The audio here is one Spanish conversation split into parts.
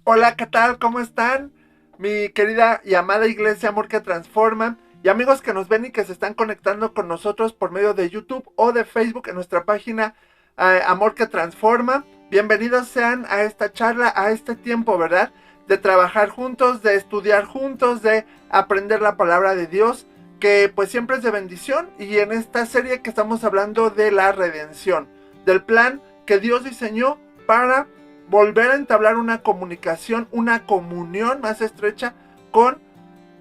Hola, ¿qué tal? ¿Cómo están? Mi querida y amada iglesia Amor que Transforma y amigos que nos ven y que se están conectando con nosotros por medio de YouTube o de Facebook en nuestra página Amor que Transforma. Bienvenidos sean a esta charla, a este tiempo, ¿verdad? De trabajar juntos, de estudiar juntos, de aprender la palabra de Dios, que pues siempre es de bendición. Y en esta serie que estamos hablando de la redención, del plan que Dios diseñó para volver a entablar una comunicación, una comunión más estrecha con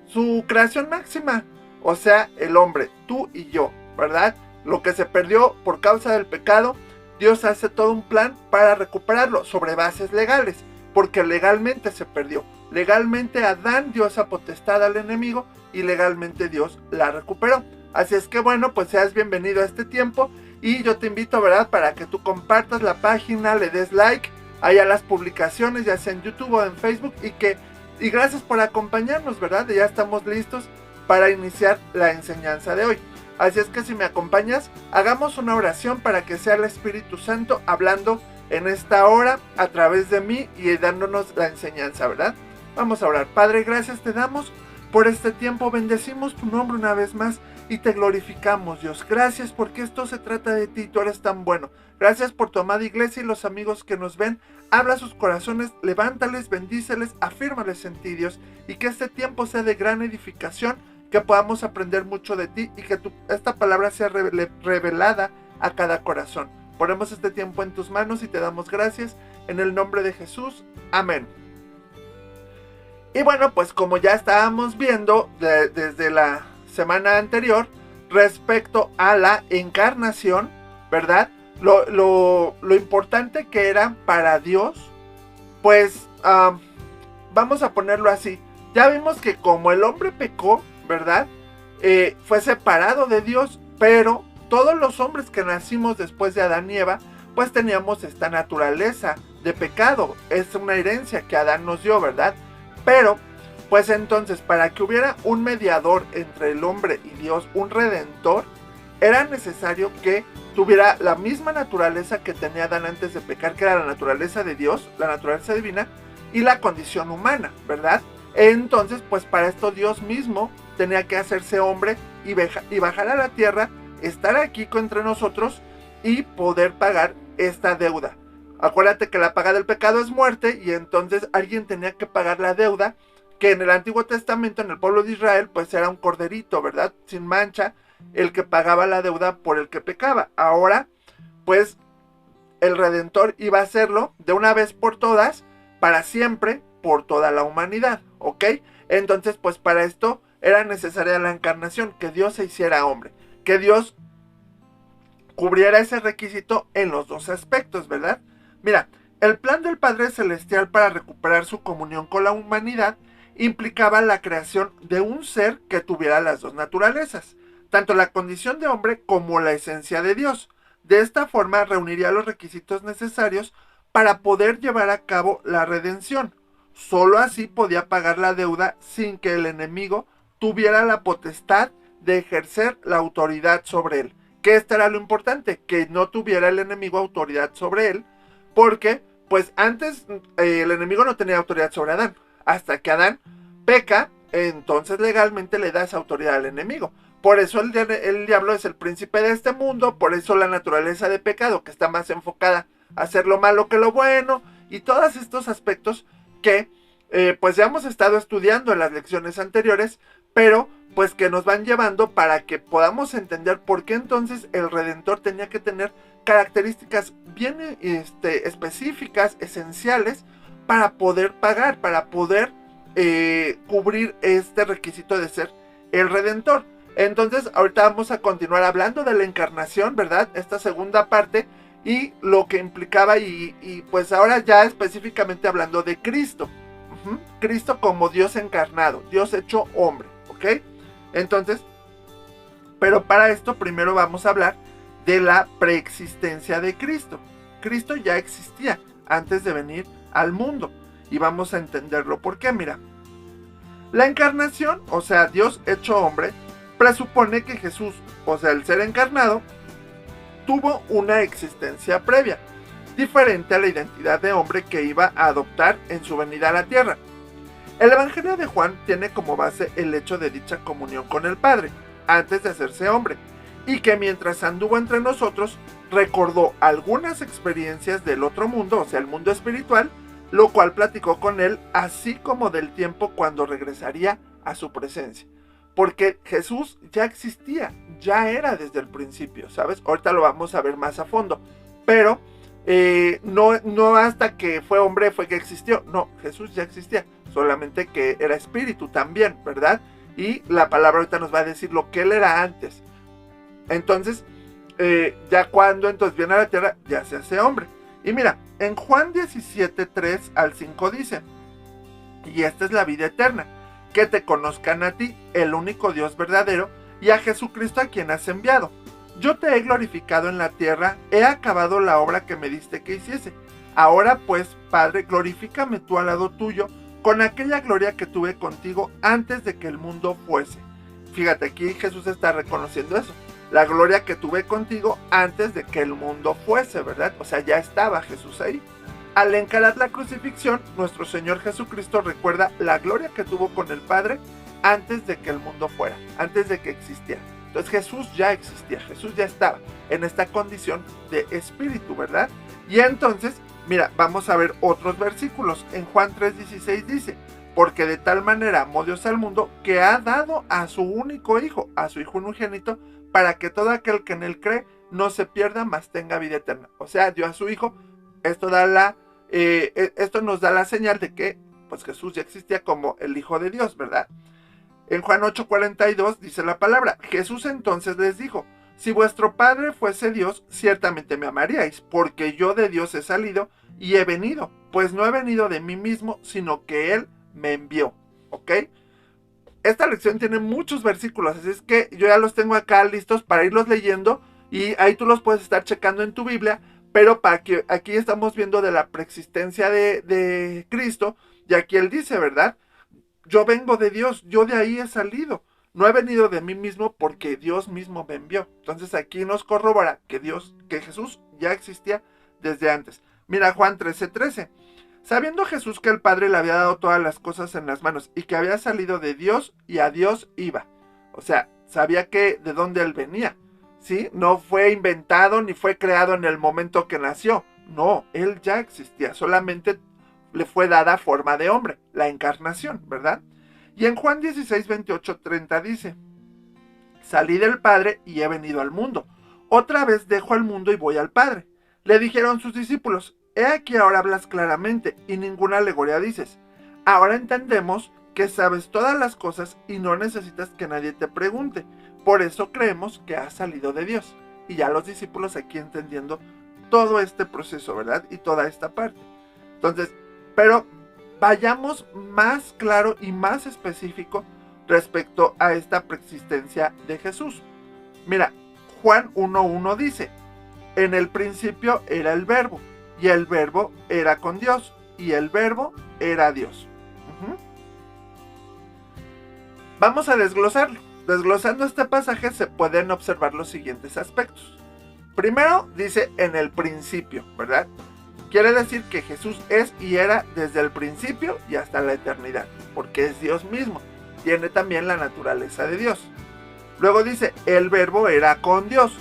su creación máxima, o sea, el hombre, tú y yo, ¿verdad? Lo que se perdió por causa del pecado, Dios hace todo un plan para recuperarlo sobre bases legales, porque legalmente se perdió. Legalmente Adán dio esa potestad al enemigo y legalmente Dios la recuperó. Así es que bueno, pues seas bienvenido a este tiempo y yo te invito, ¿verdad?, para que tú compartas la página, le des like allá las publicaciones, ya sea en YouTube o en Facebook, y gracias por acompañarnos, ¿verdad? Ya estamos listos para iniciar la enseñanza de hoy. Así es que si me acompañas, hagamos una oración para que sea el Espíritu Santo hablando en esta hora a través de mí y dándonos la enseñanza, ¿verdad? Vamos a orar. Padre, gracias te damos por este tiempo, bendecimos tu nombre una vez más y te glorificamos, Dios. Gracias porque esto se trata de ti, tú eres tan bueno. Gracias por tu amada iglesia y los amigos que nos ven. Habla a sus corazones, levántales, bendíceles, afírmales en ti, Dios, y que este tiempo sea de gran edificación, que podamos aprender mucho de ti y que esta palabra sea revelada a cada corazón. Ponemos este tiempo en tus manos y te damos gracias en el nombre de Jesús. Amén. Y bueno, pues como ya estábamos viendo desde la semana anterior, respecto a la encarnación, ¿verdad? Lo importante que era para Dios, pues vamos a ponerlo así. Ya vimos que como el hombre pecó, ¿verdad? Fue separado de Dios, pero todos los hombres que nacimos después de Adán y Eva, pues teníamos esta naturaleza de pecado. Es una herencia que Adán nos dio, ¿verdad? Pero, pues entonces, para que hubiera un mediador entre el hombre y Dios, un redentor, era necesario que tuviera la misma naturaleza que tenía Adán antes de pecar, que era la naturaleza de Dios, la naturaleza divina, y la condición humana, ¿verdad? Entonces, pues para esto Dios mismo tenía que hacerse hombre y bajar a la tierra, estar aquí entre nosotros y poder pagar esta deuda. Acuérdate que la paga del pecado es muerte y entonces alguien tenía que pagar la deuda, que en el Antiguo Testamento, en el pueblo de Israel, pues era un corderito, ¿verdad? Sin mancha, el que pagaba la deuda por el que pecaba. Ahora, pues el Redentor iba a hacerlo de una vez por todas, para siempre, por toda la humanidad, ¿ok? Entonces, pues para esto era necesaria la encarnación, que Dios se hiciera hombre, que Dios cubriera ese requisito en los dos aspectos, ¿verdad? Mira, el plan del Padre Celestial para recuperar su comunión con la humanidad implicaba la creación de un ser que tuviera las dos naturalezas, tanto la condición de hombre como la esencia de Dios. De esta forma reuniría los requisitos necesarios para poder llevar a cabo la redención. Solo así podía pagar la deuda sin que el enemigo tuviera la potestad de ejercer la autoridad sobre él. Que esto era lo importante, que no tuviera el enemigo autoridad sobre él, porque pues antes el enemigo no tenía autoridad sobre Adán, hasta que Adán peca, entonces legalmente le da esa autoridad al enemigo. Por eso el diablo es el príncipe de este mundo, por eso la naturaleza de pecado, que está más enfocada a hacer lo malo que lo bueno, y todos estos aspectos que pues ya hemos estado estudiando en las lecciones anteriores, pero pues que nos van llevando para que podamos entender por qué entonces el Redentor tenía que tener características bien específicas, esenciales, para poder pagar, para poder cubrir este requisito de ser el Redentor. Entonces ahorita vamos a continuar hablando de la encarnación, ¿verdad? Esta segunda parte y lo que implicaba y pues ahora ya específicamente hablando de Cristo. Cristo como Dios encarnado, Dios hecho hombre, ¿ok? Entonces, pero para esto primero vamos a hablar de la preexistencia de Cristo. Cristo ya existía antes de venir al mundo y vamos a entenderlo por qué. Mira, la encarnación, o sea, Dios hecho hombre, presupone que Jesús, o sea, el ser encarnado, tuvo una existencia previa. diferente a la identidad de hombre que iba a adoptar en su venida a la tierra. El Evangelio de Juan tiene como base el hecho de dicha comunión con el Padre, antes de hacerse hombre, y que mientras anduvo entre nosotros, recordó algunas experiencias del otro mundo, o sea, el mundo espiritual, lo cual platicó con él, así como del tiempo cuando regresaría a su presencia. Porque Jesús ya existía, ya era desde el principio, ¿sabes? Ahorita lo vamos a ver más a fondo, pero no hasta que fue hombre fue que existió, no, Jesús ya existía, solamente que era espíritu también, ¿verdad? Y la palabra ahorita nos va a decir lo que él era antes. Entonces, ya cuando entonces viene a la tierra, ya se hace hombre. Y mira, en Juan 17, 3 al 5 dice, y esta es la vida eterna, que te conozcan a ti, el único Dios verdadero, y a Jesucristo a quien has enviado. Yo te he glorificado en la tierra, he acabado la obra que me diste que hiciese. Ahora pues, Padre, glorifícame tú al lado tuyo, con aquella gloria que tuve contigo antes de que el mundo fuese. Fíjate, aquí Jesús está reconociendo eso. La gloria que tuve contigo antes de que el mundo fuese, ¿verdad? O sea, ya estaba Jesús ahí. Al encarar la crucifixión, nuestro Señor Jesucristo recuerda la gloria que tuvo con el Padre antes de que el mundo fuera, antes de que existiera. Entonces Jesús ya existía, Jesús ya estaba en esta condición de espíritu, ¿verdad? Y entonces, mira, vamos a ver otros versículos. En Juan 3:16 dice, porque de tal manera amó Dios al mundo que ha dado a su único hijo, a su hijo unigénito, para que todo aquel que en él cree no se pierda, mas tenga vida eterna. O sea, dio a su hijo. Esto nos da la señal de que pues Jesús ya existía como el Hijo de Dios, ¿verdad? En Juan 8:42 dice la palabra, Jesús entonces les dijo, si vuestro Padre fuese Dios, ciertamente me amaríais, porque yo de Dios he salido y he venido, pues no he venido de mí mismo, sino que Él me envió, ¿ok? Esta lección tiene muchos versículos, así es que yo ya los tengo acá listos para irlos leyendo, y ahí tú los puedes estar checando en tu Biblia, pero para que aquí estamos viendo de la preexistencia de Cristo, y aquí Él dice, ¿verdad? Yo vengo de Dios, yo de ahí he salido, no he venido de mí mismo porque Dios mismo me envió. Entonces aquí nos corrobora que Jesús ya existía desde antes. Mira Juan 13:13. Sabiendo Jesús que el Padre le había dado todas las cosas en las manos y que había salido de Dios y a Dios iba. O sea, sabía que de dónde Él venía, ¿sí? No fue inventado ni fue creado en el momento que nació. No, Él ya existía, solamente le fue dada forma de hombre, la encarnación, ¿verdad? Y en Juan 16:28-30 dice, salí del Padre y he venido al mundo. Otra vez dejo al mundo y voy al Padre. Le dijeron sus discípulos, he aquí ahora hablas claramente y ninguna alegoría dices. Ahora entendemos que sabes todas las cosas y no necesitas que nadie te pregunte. Por eso creemos que has salido de Dios. Y ya los discípulos aquí entendiendo todo este proceso, ¿verdad? Y toda esta parte. Entonces, pero vayamos más claro y más específico respecto a esta preexistencia de Jesús. Mira, Juan 1:1 dice, en el principio era el verbo, y el verbo era con Dios, y el verbo era Dios. Vamos a desglosarlo. Desglosando este pasaje se pueden observar los siguientes aspectos. Primero dice en el principio, ¿verdad? Quiere decir que Jesús es y era desde el principio y hasta la eternidad, porque es Dios mismo, tiene también la naturaleza de Dios. Luego dice, el verbo era con Dios.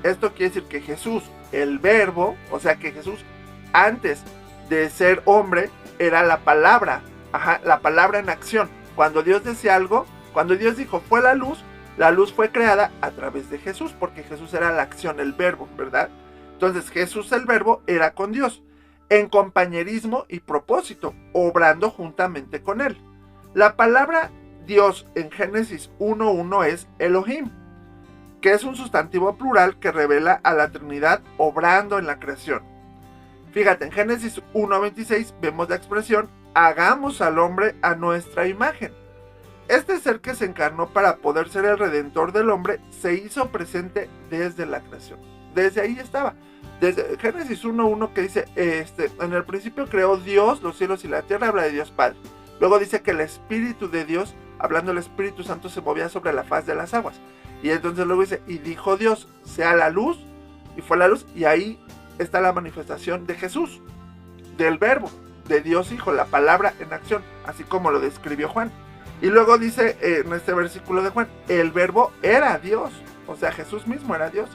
Esto quiere decir que Jesús, el verbo, o sea que Jesús antes de ser hombre era la palabra, la palabra en acción. Cuando Dios decía algo, cuando Dios dijo fue la luz fue creada a través de Jesús, porque Jesús era la acción, el verbo, ¿verdad? Entonces Jesús el verbo era con Dios, en compañerismo y propósito, obrando juntamente con él. La palabra Dios en Génesis 1:1 es Elohim, que es un sustantivo plural que revela a la Trinidad obrando en la creación. Fíjate, en Génesis 1:26 vemos la expresión hagamos al hombre a nuestra imagen. Este ser que se encarnó para poder ser el redentor del hombre se hizo presente desde la creación. Desde ahí estaba. Desde Génesis 1:1 que dice, en el principio creó Dios los cielos y la tierra, habla de Dios Padre. Luego dice que el Espíritu de Dios, hablando del Espíritu Santo, se movía sobre la faz de las aguas. Y entonces luego dice, y dijo Dios, sea la luz, y fue la luz, y ahí está la manifestación de Jesús, del verbo, de Dios Hijo, la palabra en acción, así como lo describió Juan. Y luego dice en este versículo de Juan, el verbo era Dios, o sea, Jesús mismo era Dios.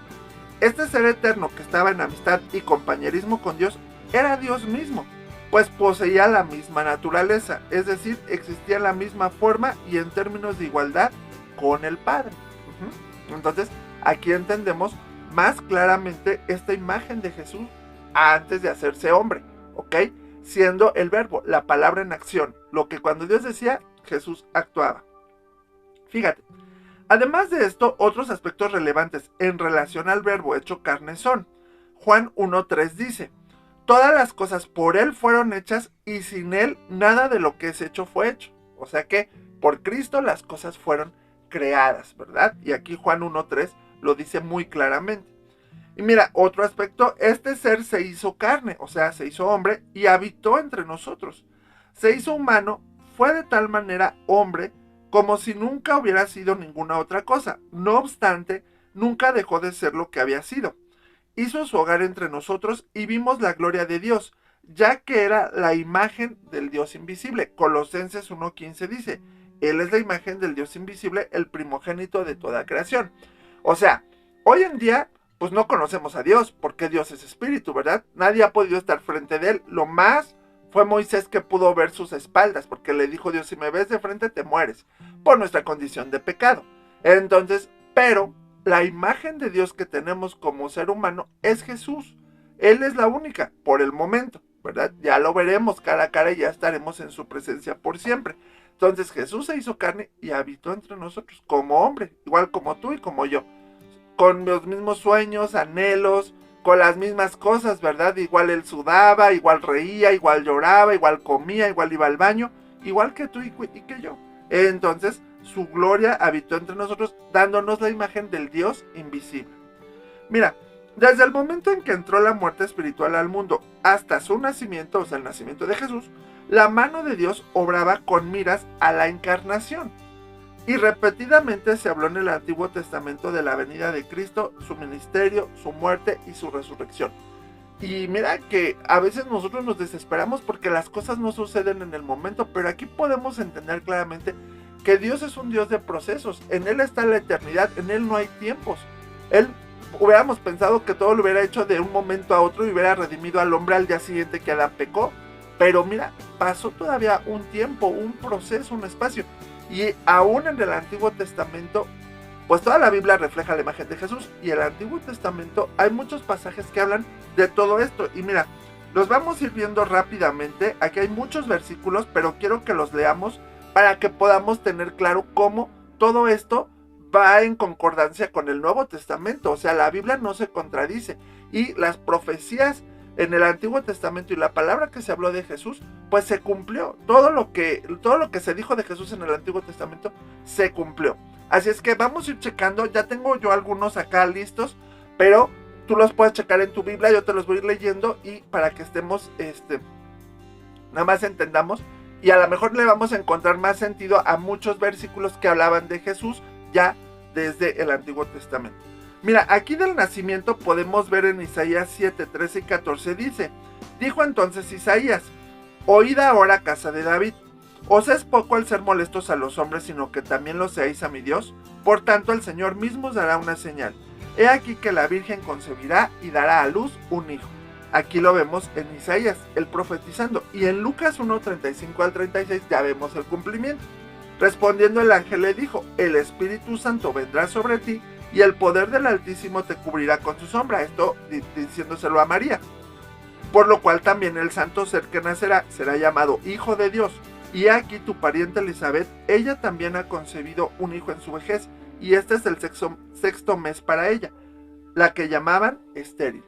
Este ser eterno que estaba en amistad y compañerismo con Dios era Dios mismo, pues poseía la misma naturaleza, es decir, existía en la misma forma y en términos de igualdad con el Padre. Entonces, aquí entendemos más claramente esta imagen de Jesús antes de hacerse hombre, ¿ok? Siendo el verbo, la palabra en acción, lo que cuando Dios decía, Jesús actuaba. Fíjate, además de esto, otros aspectos relevantes en relación al verbo hecho carne son, Juan 1:3 dice, todas las cosas por Él fueron hechas y sin Él nada de lo que es hecho fue hecho. O sea que por Cristo las cosas fueron creadas, ¿verdad? Y aquí Juan 1:3 lo dice muy claramente. Y mira, otro aspecto, este ser se hizo carne, o sea, se hizo hombre y habitó entre nosotros. Se hizo humano, fue de tal manera hombre como si nunca hubiera sido ninguna otra cosa. No obstante, nunca dejó de ser lo que había sido. Hizo su hogar entre nosotros y vimos la gloria de Dios, ya que era la imagen del Dios invisible. Colosenses 1:15 dice, Él es la imagen del Dios invisible, el primogénito de toda creación. O sea, hoy en día, pues no conocemos a Dios, porque Dios es espíritu, ¿verdad? Nadie ha podido estar frente de Él. Lo más fue Moisés que pudo ver sus espaldas, porque le dijo Dios, si me ves de frente te mueres, por nuestra condición de pecado. Entonces, pero la imagen de Dios que tenemos como ser humano es Jesús. Él es la única, por el momento, ¿verdad? Ya lo veremos cara a cara y ya estaremos en su presencia por siempre. Entonces Jesús se hizo carne y habitó entre nosotros como hombre, igual como tú y como yo, con los mismos sueños, anhelos, con las mismas cosas, ¿verdad? Igual él sudaba, igual reía, igual lloraba, igual comía, igual iba al baño, igual que tú y que yo. Entonces, su gloria habitó entre nosotros, dándonos la imagen del Dios invisible. Mira, desde el momento en que entró la muerte espiritual al mundo hasta su nacimiento, o sea, el nacimiento de Jesús, la mano de Dios obraba con miras a la encarnación. Y repetidamente se habló en el Antiguo Testamento de la venida de Cristo, su ministerio, su muerte y su resurrección. Y mira que a veces nosotros nos desesperamos porque las cosas no suceden en el momento, pero aquí podemos entender claramente que Dios es un Dios de procesos. En Él está la eternidad, en Él no hay tiempos. Él hubiéramos pensado que todo lo hubiera hecho de un momento a otro y hubiera redimido al hombre al día siguiente que Adán pecó. Pero mira, pasó todavía un tiempo, un proceso, un espacio. Y aún en el Antiguo Testamento, pues toda la Biblia refleja la imagen de Jesús. Y en el Antiguo Testamento hay muchos pasajes que hablan de todo esto. Y mira, los vamos a ir viendo rápidamente. Aquí hay muchos versículos, pero quiero que los leamos para que podamos tener claro cómo todo esto va en concordancia con el Nuevo Testamento. O sea, la Biblia no se contradice. Y las profecías en el Antiguo Testamento y la palabra que se habló de Jesús, pues se cumplió. Todo lo que se dijo de Jesús en el Antiguo Testamento se cumplió. Así es que vamos a ir checando. Ya tengo yo algunos acá listos, pero tú los puedes checar en tu Biblia. Yo te los voy a ir leyendo y para que estemos, nada más entendamos. Y a lo mejor le vamos a encontrar más sentido a muchos versículos que hablaban de Jesús ya desde el Antiguo Testamento. Mira, aquí del nacimiento podemos ver en Isaías 7, 13 y 14 dice, dijo entonces Isaías, oíd ahora casa de David, ¿os es poco el ser molestos a los hombres, sino que también lo seáis a mi Dios? Por tanto el Señor mismo os dará una señal, he aquí que la Virgen concebirá y dará a luz un hijo. Aquí lo vemos en Isaías, él profetizando, y en Lucas 1, 35 al 36 ya vemos el cumplimiento. Respondiendo el ángel le dijo, el Espíritu Santo vendrá sobre ti, y el poder del Altísimo te cubrirá con su sombra. Esto diciéndoselo a María. Por lo cual también el santo ser que nacerá será llamado Hijo de Dios. Y aquí tu pariente Elizabeth, ella también ha concebido un hijo en su vejez, y este es el sexto mes para ella, la que llamaban estéril.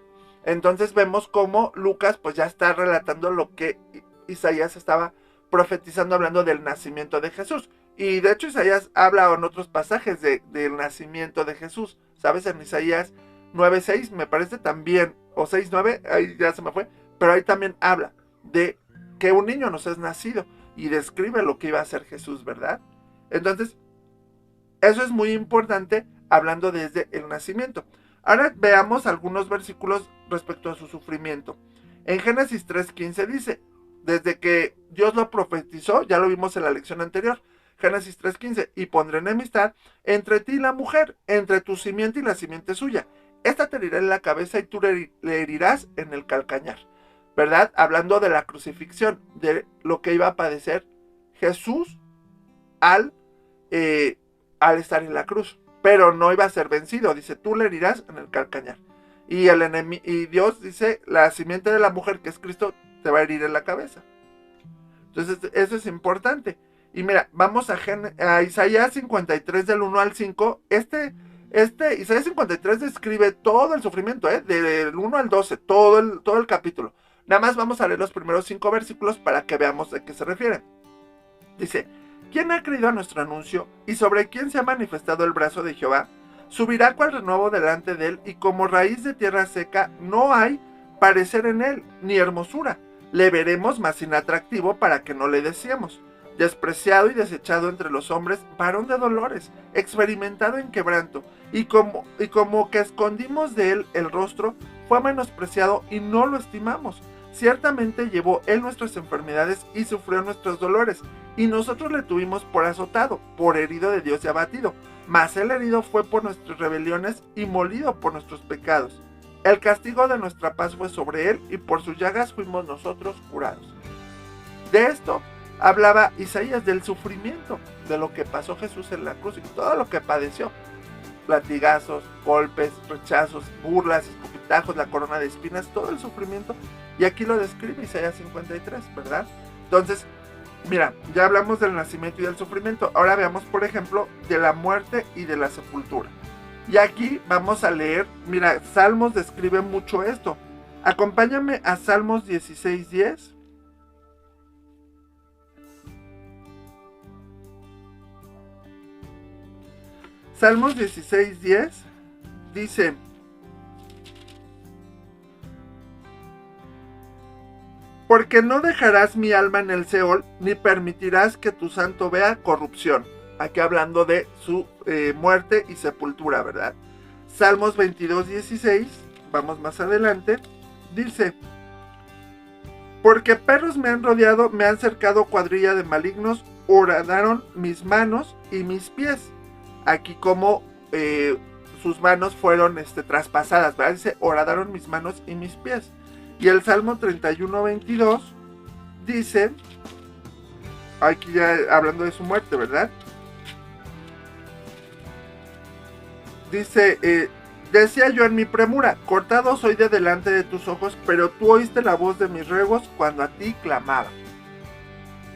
Entonces vemos cómo Lucas pues ya está relatando lo que Isaías estaba profetizando, hablando del nacimiento de Jesús. Y de hecho Isaías habla en otros pasajes del nacimiento de Jesús. ¿Sabes? En Isaías 9:6 me parece también, o 6:9, ahí ya se me fue, pero ahí también habla de que un niño nos es nacido y describe lo que iba a hacer Jesús, ¿verdad? Entonces, eso es muy importante hablando desde el nacimiento. Ahora veamos algunos versículos respecto a su sufrimiento. En Génesis 3:15 dice, desde que Dios lo profetizó, ya lo vimos en la lección anterior, Génesis 3:15, y pondré enemistad entre ti y la mujer, entre tu simiente y la simiente suya. Esta te herirá en la cabeza y tú le herirás en el calcañar. ¿Verdad? Hablando de la crucifixión, de lo que iba a padecer Jesús al estar en la cruz. Pero no iba a ser vencido. Dice, tú le herirás en el calcañar. Y Dios dice, la simiente de la mujer, que es Cristo, te va a herir en la cabeza. Entonces, eso es importante. Y mira, vamos a Isaías 53 del 1 al 5. Isaías 53 describe todo el sufrimiento, del 1 al 12, todo el capítulo. Nada más vamos a leer los primeros 5 versículos para que veamos de qué se refiere. Dice, ¿quién ha creído a nuestro anuncio? ¿Y sobre quién se ha manifestado el brazo de Jehová? Subirá cual renuevo delante de él, y como raíz de tierra seca no hay parecer en él, ni hermosura. Le veremos más inatractivo para que no le deseemos. Despreciado y desechado entre los hombres, varón de dolores, experimentado en quebranto, y como que escondimos de él el rostro, fue menospreciado y no lo estimamos. Ciertamente llevó él nuestras enfermedades y sufrió nuestros dolores, y nosotros le tuvimos por azotado, por herido de Dios y abatido. Mas el herido fue por nuestras rebeliones y molido por nuestros pecados. El castigo de nuestra paz fue sobre él, y por sus llagas fuimos nosotros curados. De esto hablaba Isaías, del sufrimiento, de lo que pasó Jesús en la cruz y todo lo que padeció. Latigazos, golpes, rechazos, burlas, escupitajos, la corona de espinas, todo el sufrimiento. Y aquí lo describe Isaías 53, ¿verdad? Entonces, mira, ya hablamos del nacimiento y del sufrimiento. Ahora veamos, por ejemplo, de la muerte y de la sepultura. Y aquí vamos a leer, mira, Salmos describe mucho esto. Acompáñame a Salmos 16:10. Salmos 16:10 dice, porque no dejarás mi alma en el Seol, ni permitirás que tu santo vea corrupción. Aquí hablando de su muerte y sepultura, ¿verdad? Salmos 22:16, vamos más adelante, dice, porque perros me han rodeado, me han cercado cuadrilla de malignos, horadaron mis manos y mis pies. Aquí como sus manos fueron traspasadas, ¿verdad? Dice, horadaron mis manos y mis pies. Y el Salmo 31:22 dice, aquí ya hablando de su muerte, ¿verdad? Dice, decía yo en mi premura, cortado soy de delante de tus ojos, pero tú oíste la voz de mis ruegos cuando a ti clamaba.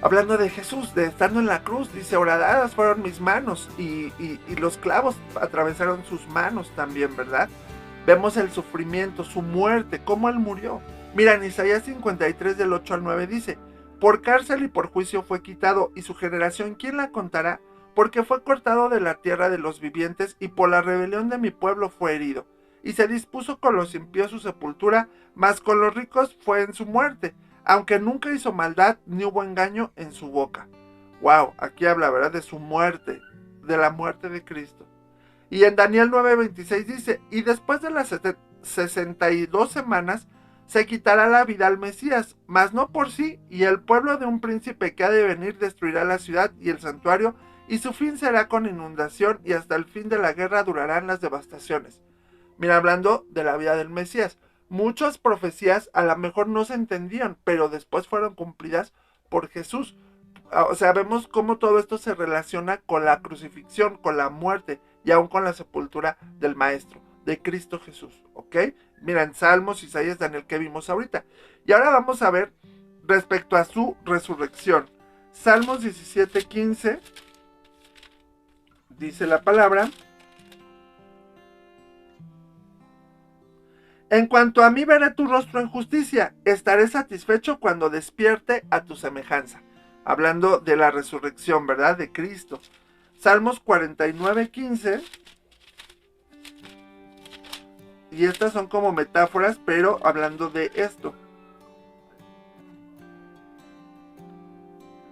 Hablando de Jesús, de estando en la cruz, dice, horadadas fueron mis manos y los clavos atravesaron sus manos también, ¿verdad? Vemos el sufrimiento, su muerte, cómo él murió. Mira, en Isaías 53 del 8 al 9 dice, por cárcel y por juicio fue quitado, y su generación, ¿quién la contará? Porque fue cortado de la tierra de los vivientes, y por la rebelión de mi pueblo fue herido. Y se dispuso con los impíos su sepultura, mas con los ricos fue en su muerte, aunque nunca hizo maldad, ni hubo engaño en su boca. Wow, aquí habla, ¿verdad?, de su muerte, de la muerte de Cristo. Y en Daniel 9:26 dice, y después de las 62 semanas, se quitará la vida al Mesías, mas no por sí, y el pueblo de un príncipe que ha de venir destruirá la ciudad y el santuario, y su fin será con inundación, y hasta el fin de la guerra durarán las devastaciones. Mira, hablando de la vida del Mesías, muchas profecías a lo mejor no se entendían, pero después fueron cumplidas por Jesús. O sea, vemos cómo todo esto se relaciona con la crucifixión, con la muerte y aún con la sepultura del Maestro, de Cristo Jesús, ¿ok? Mira, en Salmos, Isaías, Daniel, que vimos ahorita. Y ahora vamos a ver respecto a su resurrección. Salmos 17:15, dice la palabra, en cuanto a mí veré tu rostro en justicia, estaré satisfecho cuando despierte a tu semejanza. Hablando de la resurrección, ¿verdad?, de Cristo. Salmos 49:15. Y estas son como metáforas, pero hablando de esto.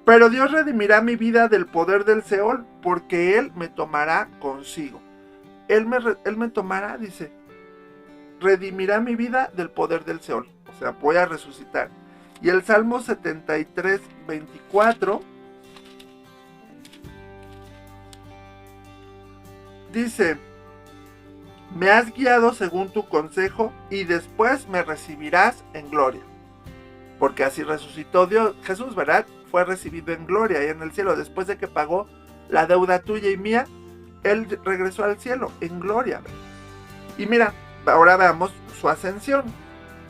Pero Dios redimirá mi vida del poder del Seol, porque Él me tomará consigo. Él me tomará, dice. redimirá mi vida del poder del Seol. O sea, voy a resucitar. Y el Salmo 73, 24 dice: me has guiado según tu consejo y después me recibirás en gloria. Porque así resucitó Dios, Jesús, ¿verdad? Fue recibido en gloria y en el cielo. Después de que pagó la deuda tuya y mía, Él regresó al cielo en gloria. Y mira, ahora veamos su ascensión.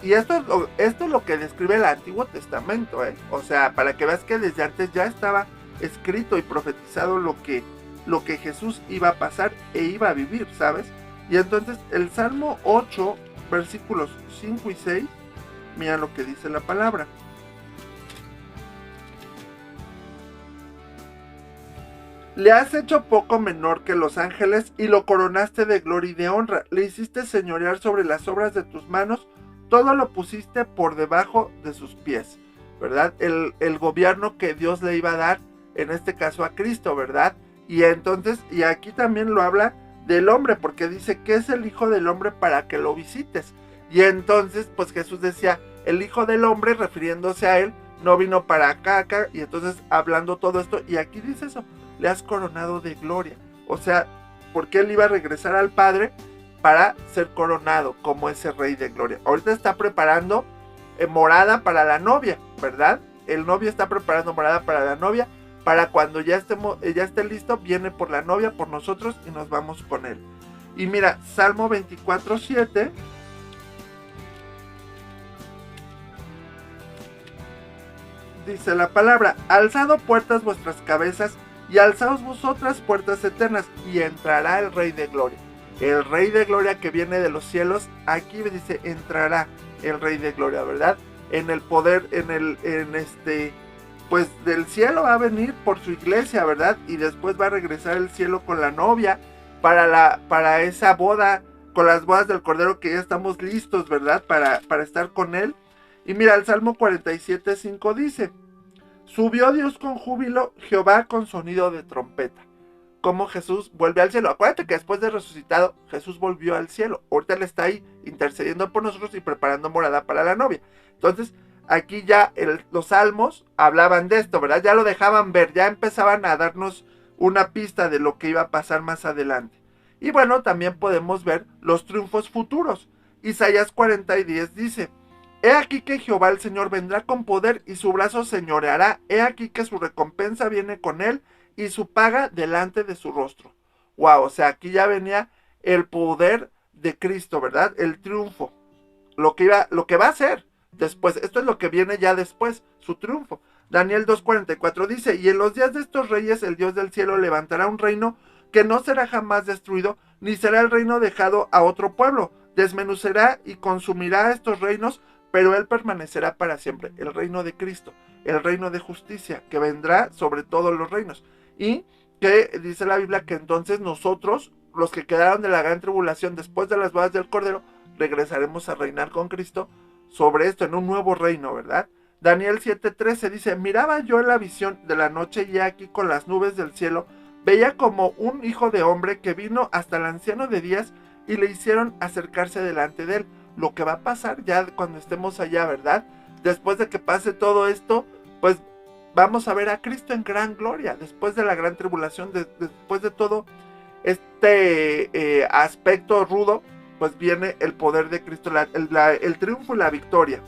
Y esto es lo que describe el Antiguo Testamento, ¿eh? O sea, para que veas que desde antes ya estaba escrito y profetizado lo que Jesús iba a pasar e iba a vivir, ¿sabes? Y entonces el Salmo 8, versículos 5 y 6, mira lo que dice la palabra. Le has hecho poco menor que los ángeles y lo coronaste de gloria y de honra. Le hiciste señorear sobre las obras de tus manos, todo lo pusiste por debajo de sus pies, ¿verdad? El gobierno que Dios le iba a dar, en este caso a Cristo, ¿verdad? Y entonces, y aquí también lo habla del hombre, porque dice que es el Hijo del Hombre para que lo visites. Y entonces, pues Jesús decía, el Hijo del Hombre, refiriéndose a él, no vino para acá, y entonces hablando todo esto, y aquí dice eso, le has coronado de gloria. O sea, porque él iba a regresar al Padre para ser coronado como ese Rey de gloria. Ahorita está preparando morada para la novia, ¿verdad? El novio está preparando morada para la novia, para cuando ya esté listo, viene por la novia, por nosotros, y nos vamos con él. Y mira, Salmo 24, 7... dice la palabra: alzado puertas vuestras cabezas y alzaos vosotras puertas eternas, y entrará el Rey de gloria. El Rey de gloria que viene de los cielos, aquí dice, entrará el Rey de gloria, ¿verdad? En el poder, pues del cielo va a venir por su iglesia, ¿verdad? Y después va a regresar el cielo con la novia para esa boda, con las bodas del Cordero, que ya estamos listos, ¿verdad? Para estar con él. Y mira, el Salmo 47, 5 dice: subió Dios con júbilo, Jehová con sonido de trompeta. Como Jesús vuelve al cielo. Acuérdate que después de resucitado, Jesús volvió al cielo. Ahorita él está ahí intercediendo por nosotros y preparando morada para la novia. Entonces, aquí ya los salmos hablaban de esto, ¿verdad? Ya lo dejaban ver, ya empezaban a darnos una pista de lo que iba a pasar más adelante. Y bueno, también podemos ver los triunfos futuros. Isaías 40 y 10 dice: he aquí que Jehová el Señor vendrá con poder y su brazo señoreará. He aquí que su recompensa viene con él y su paga delante de su rostro. Wow, o sea, aquí ya venía el poder de Cristo, ¿verdad? El triunfo. Lo que va a hacer después. Esto es lo que viene ya después, su triunfo. Daniel 2:44 dice: y en los días de estos reyes el Dios del cielo levantará un reino que no será jamás destruido, ni será el reino dejado a otro pueblo. Desmenuzará y consumirá estos reinos, pero él permanecerá para siempre. El reino de Cristo, el reino de justicia, que vendrá sobre todos los reinos. Y que dice la Biblia que entonces nosotros, los que quedaron de la gran tribulación después de las bodas del Cordero, regresaremos a reinar con Cristo sobre esto, en un nuevo reino, ¿verdad? Daniel 7:13 dice: miraba yo en la visión de la noche, y aquí con las nubes del cielo veía como un hijo de hombre que vino hasta el anciano de días, y le hicieron acercarse delante de él. Lo que va a pasar ya cuando estemos allá, ¿verdad? Después de que pase todo esto, pues vamos a ver a Cristo en gran gloria, después de la gran tribulación, después de todo este aspecto rudo, pues viene el poder de Cristo, el triunfo y la victoria.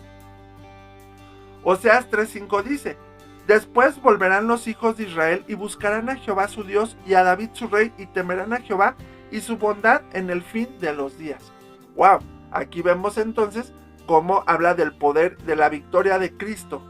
Oseas 3:5 dice: después volverán los hijos de Israel y buscarán a Jehová su Dios y a David su rey, y temerán a Jehová y su bondad en el fin de los días. ¡Wow! Aquí vemos entonces cómo habla del poder de la victoria de Cristo.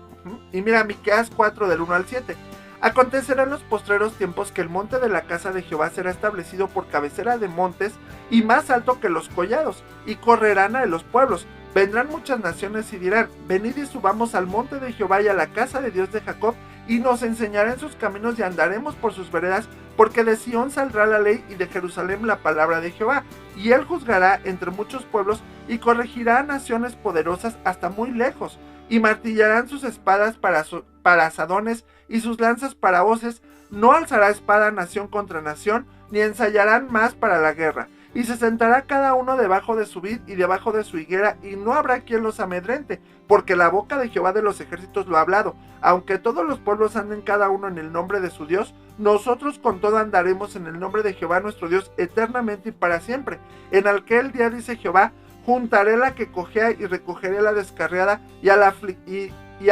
Y mira, Miqueas 4 del 1 al 7. Acontecerá en los postreros tiempos que el monte de la casa de Jehová será establecido por cabecera de montes y más alto que los collados, y correrán a los pueblos. Vendrán muchas naciones y dirán: venid y subamos al monte de Jehová y a la casa de Dios de Jacob, y nos enseñará en sus caminos y andaremos por sus veredas, porque de Sión saldrá la ley y de Jerusalén la palabra de Jehová. Y él juzgará entre muchos pueblos y corregirá a naciones poderosas hasta muy lejos. Y martillarán sus espadas para asadones y sus lanzas para hoces. No alzará espada nación contra nación, ni ensayarán más para la guerra. y se sentará cada uno debajo de su vid y debajo de su higuera, y no habrá quien los amedrente, porque la boca de Jehová de los ejércitos lo ha hablado. Aunque todos los pueblos anden cada uno en el nombre de su Dios, nosotros con todo andaremos en el nombre de Jehová nuestro Dios eternamente y para siempre. En aquel día, dice Jehová, juntaré la que cojea y recogeré la descarriada y a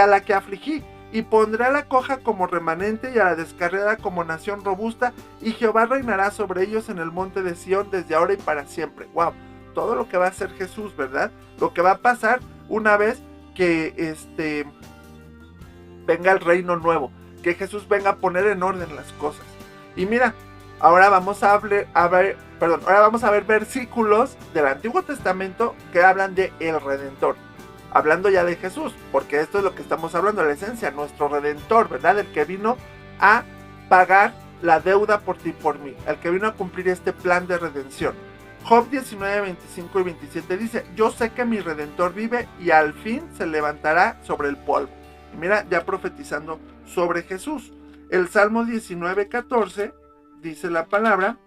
la que afligí, y pondré a la coja como remanente y a la descarriada como nación robusta, y Jehová reinará sobre ellos en el monte de Sión desde ahora y para siempre. Wow, todo lo que va a hacer Jesús, ¿verdad? Lo que va a pasar una vez que venga el reino nuevo, que Jesús venga a poner en orden las cosas. Y mira, ahora vamos a ver versículos del Antiguo Testamento que hablan de el Redentor. Hablando ya de Jesús, porque esto es lo que estamos hablando, la esencia, nuestro Redentor, ¿verdad? El que vino a pagar la deuda por ti y por mí, el que vino a cumplir este plan de redención. Job 19, 25 y 27 dice: yo sé que mi Redentor vive y al fin se levantará sobre el polvo. Y mira, ya profetizando sobre Jesús. El Salmo 19, 14 dice la palabra: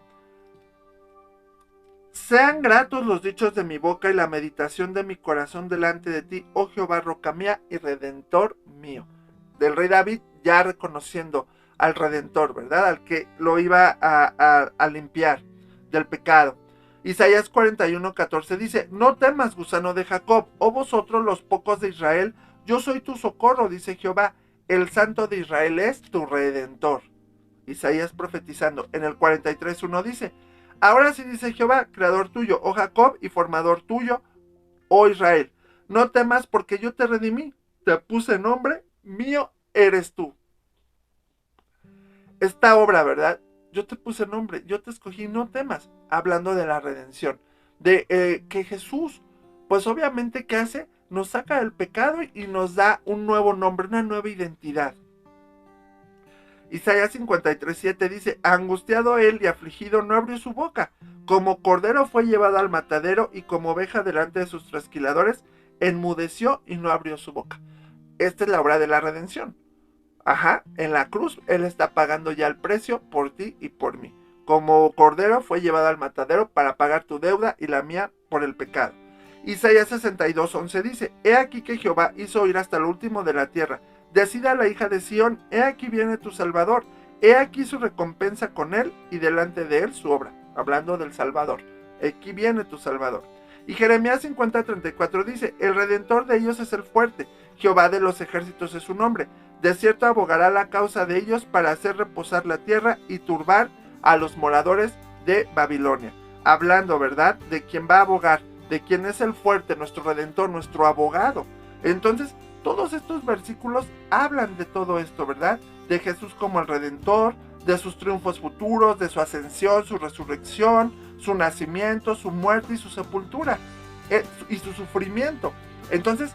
sean gratos los dichos de mi boca y la meditación de mi corazón delante de ti, oh Jehová, roca mía y redentor mío. Del rey David, ya reconociendo al Redentor, ¿verdad? Al que lo iba a limpiar del pecado. Isaías 41, 14 dice: no temas, gusano de Jacob, oh vosotros los pocos de Israel, yo soy tu socorro, dice Jehová, el Santo de Israel es tu Redentor. Isaías profetizando en el 43, 1 dice: ahora sí, dice Jehová, creador tuyo, oh Jacob, y formador tuyo, oh Israel, no temas porque yo te redimí, te puse nombre, mío eres tú. Esta obra, ¿verdad? Yo te puse nombre, yo te escogí, no temas. Hablando de la redención, de que Jesús, pues obviamente, ¿qué hace? Nos saca del pecado y nos da un nuevo nombre, una nueva identidad. Isaías 53, 7 dice: angustiado él y afligido no abrió su boca, como cordero fue llevado al matadero y como oveja delante de sus trasquiladores, enmudeció y no abrió su boca. Esta es la obra de la redención. En la cruz Él está pagando ya el precio por ti y por mí. Como cordero fue llevado al matadero para pagar tu deuda y la mía por el pecado. Isaías 62, 11 dice: he aquí que Jehová hizo oír hasta lo último de la tierra. Decida a la hija de Sión: he aquí viene tu Salvador, he aquí su recompensa con él y delante de él su obra. Hablando del Salvador, aquí viene tu Salvador. Y Jeremías 50, 34 dice: el Redentor de ellos es el fuerte, Jehová de los ejércitos es su nombre. De cierto abogará la causa de ellos para hacer reposar la tierra y turbar a los moradores de Babilonia. Hablando, ¿verdad?, de quien va a abogar, de quien es el fuerte, nuestro Redentor, nuestro abogado. Entonces, todos estos versículos hablan de todo esto, ¿verdad? De Jesús como el Redentor, de sus triunfos futuros, de su ascensión, su resurrección, su nacimiento, su muerte y su sepultura, y su sufrimiento. Entonces,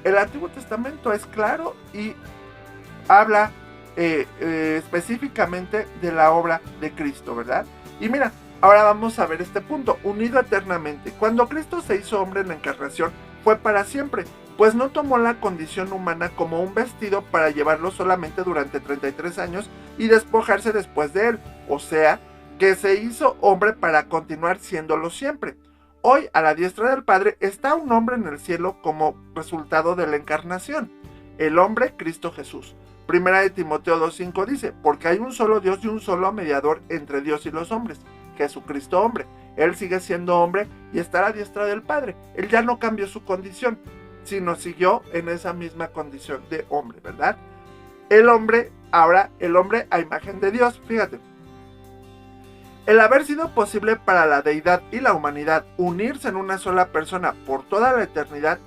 el Antiguo Testamento es claro y habla específicamente de la obra de Cristo, ¿verdad? Y mira, ahora vamos a ver este punto: unido eternamente. Cuando Cristo se hizo hombre en la encarnación, fue para siempre, pues no tomó la condición humana como un vestido para llevarlo solamente durante 33 años y despojarse después de él. O sea, que se hizo hombre para continuar siéndolo siempre. Hoy, a la diestra del Padre, está un hombre en el cielo como resultado de la encarnación. El hombre, Cristo Jesús. Primera de Timoteo 2:5 dice: porque hay un solo Dios y un solo mediador entre Dios y los hombres, Jesucristo hombre. Él sigue siendo hombre y está a la diestra del Padre. Él ya no cambió su condición, sino siguió en esa misma condición de hombre, ¿verdad? El hombre, ahora el hombre a imagen de Dios, fíjate. El haber sido posible para la deidad y la humanidad unirse en una sola persona por toda la eternidad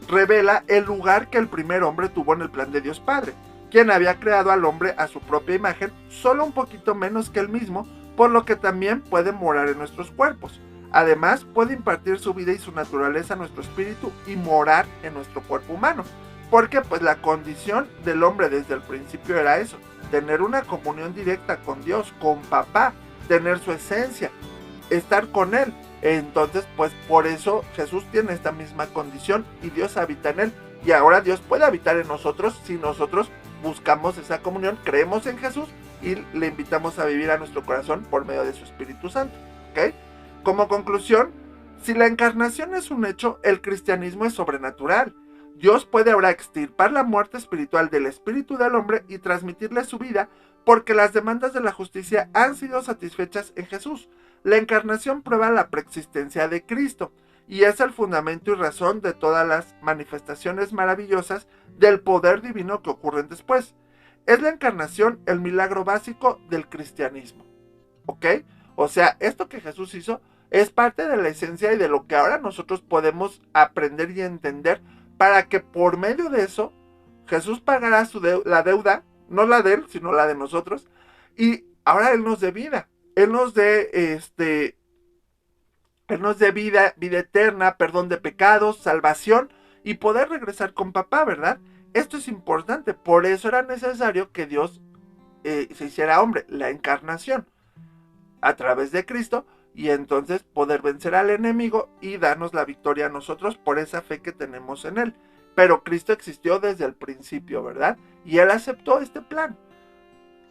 revela el lugar que el primer hombre tuvo en el plan de Dios Padre, quien había creado al hombre a su propia imagen, solo un poquito menos que él mismo, por lo que también puede morar en nuestros cuerpos. Además, puede impartir su vida y su naturaleza a nuestro espíritu y morar en nuestro cuerpo humano. Porque pues la condición del hombre desde el principio era eso: tener una comunión directa con Dios, con papá, tener su esencia, estar con él. Entonces pues por eso Jesús tiene esta misma condición y Dios habita en él. Y ahora Dios puede habitar en nosotros si nosotros buscamos esa comunión, creemos en Jesús y le invitamos a vivir a nuestro corazón por medio de su Espíritu Santo. ¿Ok? como conclusión, si la encarnación es un hecho, el cristianismo es sobrenatural. Dios puede ahora extirpar la muerte espiritual del espíritu del hombre y transmitirle su vida porque las demandas de la justicia han sido satisfechas en Jesús. La encarnación prueba la preexistencia de Cristo y es el fundamento y razón de todas las manifestaciones maravillosas del poder divino que ocurren después. Es la encarnación el milagro básico del cristianismo. ¿Ok? O sea, esto que Jesús hizo es parte de la esencia y de lo que ahora nosotros podemos aprender y entender para que por medio de eso Jesús pagará la deuda, no la de él, sino la de nosotros, y ahora Él nos dé vida. Él nos dé vida eterna, perdón de pecados, salvación y poder regresar con papá, ¿verdad? Esto es importante, por eso era necesario que Dios se hiciera hombre, la encarnación, a través de Cristo, y entonces poder vencer al enemigo y darnos la victoria a nosotros por esa fe que tenemos en Él. Pero Cristo existió desde el principio, ¿verdad? Y Él aceptó este plan.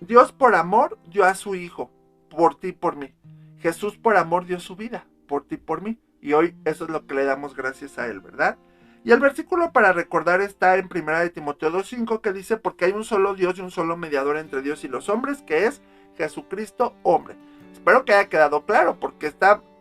Dios por amor dio a su Hijo, por ti y por mí. Jesús por amor dio su vida, por ti y por mí. Y hoy eso es lo que le damos gracias a Él, ¿verdad? Y el versículo para recordar está en 1 de Timoteo 2:5, que dice: porque hay un solo Dios y un solo mediador entre Dios y los hombres, que es Jesucristo hombre. Espero que haya quedado claro, porque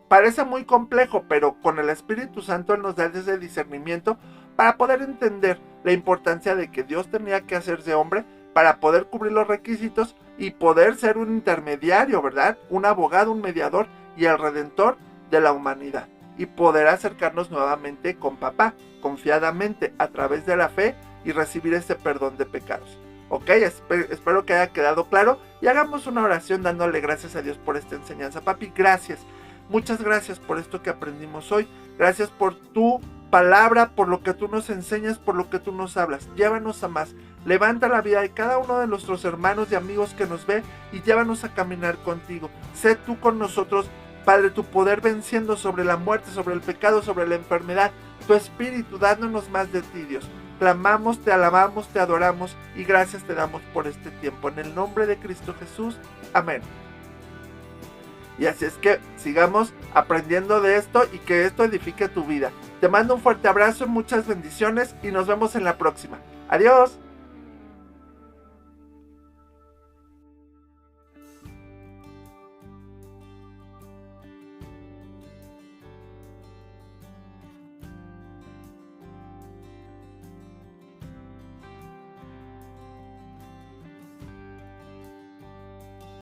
parece muy complejo, pero con el Espíritu Santo Él nos da ese discernimiento para poder entender la importancia de que Dios tenía que hacerse hombre para poder cubrir los requisitos y poder ser un intermediario, ¿verdad? Un abogado, un mediador y el redentor de la humanidad. Y poder acercarnos nuevamente con papá, confiadamente, a través de la fe y recibir ese perdón de pecados. Ok, espero que haya quedado claro y hagamos una oración dándole gracias a Dios por esta enseñanza. Papi, gracias, muchas gracias por esto que aprendimos hoy. Gracias por tu palabra, por lo que tú nos enseñas, por lo que tú nos hablas. Llévanos a más, levanta la vida de cada uno de nuestros hermanos y amigos que nos ve y llévanos a caminar contigo. Sé tú con nosotros, Padre, tu poder venciendo sobre la muerte, sobre el pecado, sobre la enfermedad, tu espíritu dándonos más de ti, Dios. Clamamos, te alabamos, te adoramos y gracias te damos por este tiempo. En el nombre de Cristo Jesús. Amén. Y así es que sigamos aprendiendo de esto y que esto edifique tu vida. Te mando un fuerte abrazo, muchas bendiciones y nos vemos en la próxima. Adiós.